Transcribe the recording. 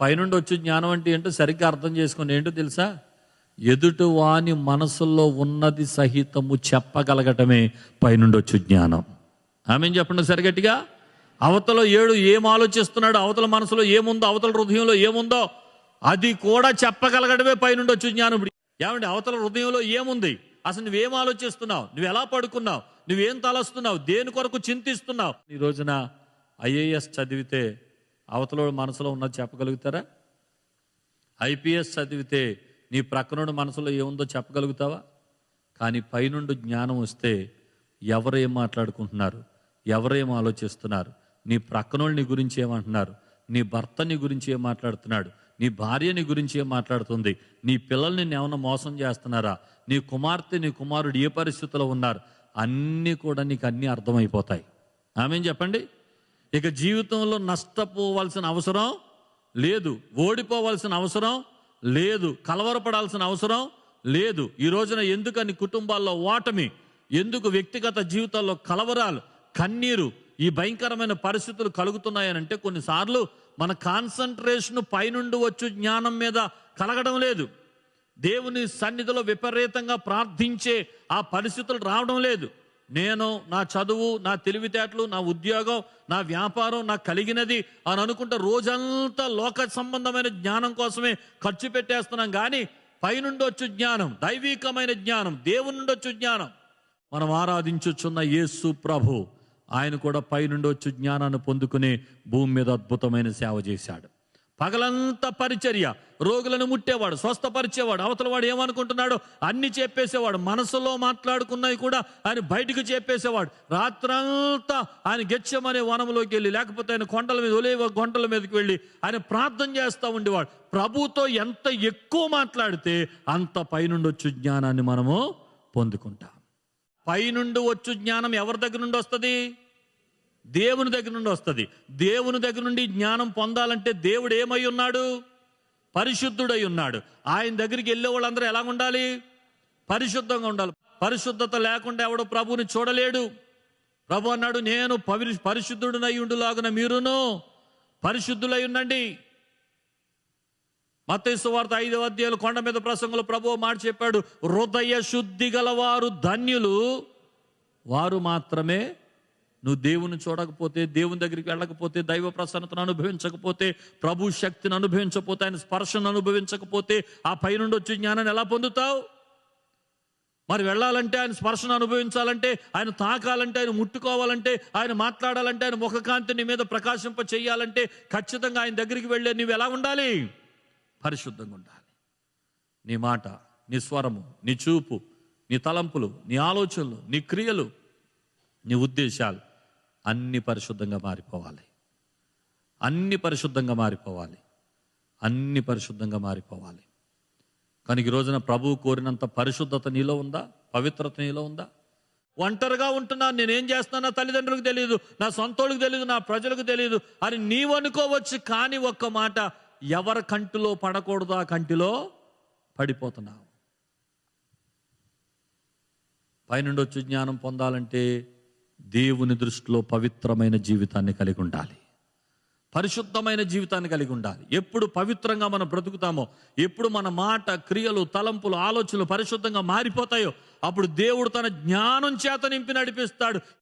పైనుండి వచ్చే జ్ఞానం అంటే ఏంటో సరిగ్గా అర్థం చేసుకోండి. ఏంటో తెలుసా? ఎదుటి వాని మనసులో ఉన్నది సహితము చెప్పగలగటమే పైనుండి వచ్చే జ్ఞానం. ఆమెం చెప్పండి సరిగట్టిగా. అవతల ఏం ఆలోచిస్తున్నాడు, అవతల మనసులో ఏముందో, అవతల హృదయంలో ఏముందో అది కూడా చెప్పగలగడమే పైనుండి వచ్చే జ్ఞానం. ఏమండి, అవతల హృదయంలో ఏముంది, అసలు నువ్వేం ఆలోచిస్తున్నావు, నువ్వు ఎలా పడుకున్నావు, నువ్వేం తలస్తున్నావు, దేని కొరకు చింతిస్తున్నావు. ఈ రోజున ఐఏఎస్ చదివితే అవతల మనసులో ఉన్నది చెప్పగలుగుతారా? ఐపీఎస్ చదివితే నీ ప్రక్కనుడి మనసులో ఏముందో చెప్పగలుగుతావా? కానీ పైనుండి జ్ఞానం వస్తే ఎవరేం మాట్లాడుకుంటున్నారు, ఎవరేం ఆలోచిస్తున్నారు, నీ ప్రక్కనోళ్ళని గురించి ఏమంటున్నారు, నీ భర్త నీ గురించి ఏం మాట్లాడుతున్నాడు, నీ భార్య నీ గురించి ఏం మాట్లాడుతుంది, నీ పిల్లల్ని ఏమన్నా మోసం చేస్తున్నారా, నీ కుమార్తె నీ కుమారుడు ఏ పరిస్థితిలో ఉన్నారు, అన్నీ కూడా నీకు అన్నీ అర్థమైపోతాయి. ఆమెం చెప్పండి. ఇక జీవితంలో నష్టపోవాల్సిన అవసరం లేదు, ఓడిపోవాల్సిన అవసరం లేదు, కలవరపడాల్సిన అవసరం లేదు. ఈ రోజున ఎందుకని కుటుంబాల్లో ఓటమి, ఎందుకు వ్యక్తిగత జీవితాల్లో కలవరాలు, కన్నీరు, ఈ భయంకరమైన పరిస్థితులు కలుగుతున్నాయనంటే కొన్నిసార్లు మన కాన్సన్ట్రేషన్ పైనుండి వచ్చు జ్ఞానం మీద కలగడం లేదు. దేవుని సన్నిధిలో విపరీతంగా ప్రార్థించే ఆ పరిస్థితులు రావడం లేదు. నేను నా చదువు, నా తెలివితేటలు, నా ఉద్యోగం, నా వ్యాపారం నాకు కలిగినది అని అనుకుంటే రోజంతా లోక సంబంధమైన జ్ఞానం కోసమే ఖర్చు పెట్టేస్తున్నాం. కానీ పైనుండి వచ్చు జ్ఞానం, దైవికమైన జ్ఞానం, దేవుని నుండి వచ్చు జ్ఞానం, మనం ఆరాధించుచున్న యేసు ప్రభు, ఆయన కూడా పైనుండి వచ్చు జ్ఞానాన్ని పొందుకుని భూమి మీద అద్భుతమైన సేవ చేశాడు. పగలంతా పరిచర్య, రోగులను ముట్టేవాడు, స్వస్థపరిచేవాడు, అవతల వాడు ఏమనుకుంటున్నాడో అన్ని చెప్పేసేవాడు, మనసులో మాట్లాడుకున్నవి కూడా ఆయన బయటకు చెప్పేసేవాడు. రాత్రంతా ఆయన గెత్సేమనే వనంలోకి వెళ్ళి, లేకపోతే ఆయన కొండల మీద, ఒలీవ కొండల మీదకి వెళ్ళి ఆయన ప్రార్థన చేస్తూ ఉండేవాడు. ప్రభుతో ఎంత ఎక్కువ మాట్లాడితే అంత పైనుండి వచ్చు జ్ఞానాన్ని మనము పొందుకుంటాం. పైనుండి వచ్చు జ్ఞానం ఎవరి దగ్గర నుండి వస్తుంది? దేవుని దగ్గర నుండి వస్తుంది. దేవుని దగ్గర నుండి జ్ఞానం పొందాలంటే దేవుడు ఏమై ఉన్నాడు? పరిశుద్ధుడై ఉన్నాడు. ఆయన దగ్గరికి వెళ్ళే వాళ్ళందరూ ఎలా ఉండాలి? పరిశుద్ధంగా ఉండాలి. పరిశుద్ధత లేకుండా ఎవడు ప్రభువుని చూడలేడు. ప్రభు అన్నాడు, నేను పరిశుద్ధుడినై ఉండులాగున మీరును పరిశుద్ధులై ఉండండి. మత్తయి సువార్త 5వ అధ్యాయం కొండ మీద ప్రసంగంలో ప్రభువు మాట చెప్పాడు, హృదయ శుద్ధి గలవారు ధన్యులు, వారు మాత్రమే. నువ్వు దేవుని చూడకపోతే, దేవుని దగ్గరికి వెళ్ళకపోతే, దైవ ప్రసన్నతను అనుభవించకపోతే, ప్రభు శక్తిని అనుభవించకపోతే, ఆయన స్పర్శను అనుభవించకపోతే ఆ పైనుండి వచ్చే జ్ఞానాన్ని ఎలా పొందుతావు? మరి వెళ్ళాలంటే, ఆయన స్పర్శను అనుభవించాలంటే, ఆయన తాకాలంటే, ఆయన ముట్టుకోవాలంటే, ఆయన మాట్లాడాలంటే, ఆయన ముఖకాంతి నీ మీద ప్రకాశింప చేయాలంటే ఖచ్చితంగా ఆయన దగ్గరికి వెళ్ళే నువ్వు ఎలా ఉండాలి? పరిశుద్ధంగా ఉండాలి. నీ మాట, నీ స్వరము, నీ చూపు, నీ తలంపులు, నీ ఆలోచనలు, నీ క్రియలు, నీ ఉద్దేశాలు అన్ని పరిశుద్ధంగా మారిపోవాలి. అన్ని పరిశుద్ధంగా మారిపోవాలి. అన్ని పరిశుద్ధంగా మారిపోవాలి. కనుక ఈ రోజున ప్రభువు కోరినంత పరిశుద్ధత నీలో ఉందా? పవిత్రత నీలో ఉందా? ఒంటరిగా ఉంటున్నా, నేనేం చేస్తున్నా తల్లిదండ్రులకు తెలియదు, నా సొంతోళ్ళకి తెలియదు, నా ప్రజలకు తెలియదు అని నీవు అనుకోవచ్చు. కానీ ఒక్క మాట, ఎవరి కంటిలో పడకూడదు ఆ కంటిలో పడిపోతున్నావు. పైనుండి వచ్చి జ్ఞానం పొందాలంటే దేవుని దృష్టిలో పవిత్రమైన జీవితాన్ని కలిగి ఉండాలి, పరిశుద్ధమైన జీవితాన్ని కలిగి ఉండాలి. ఎప్పుడు పవిత్రంగా మనం బ్రతుకుతామో, ఎప్పుడు మన మాట, క్రియలు, తలంపులు, ఆలోచనలు పరిశుద్ధంగా మారిపోతాయో అప్పుడు దేవుడు తన జ్ఞానం చేత నింపి నడిపిస్తాడు.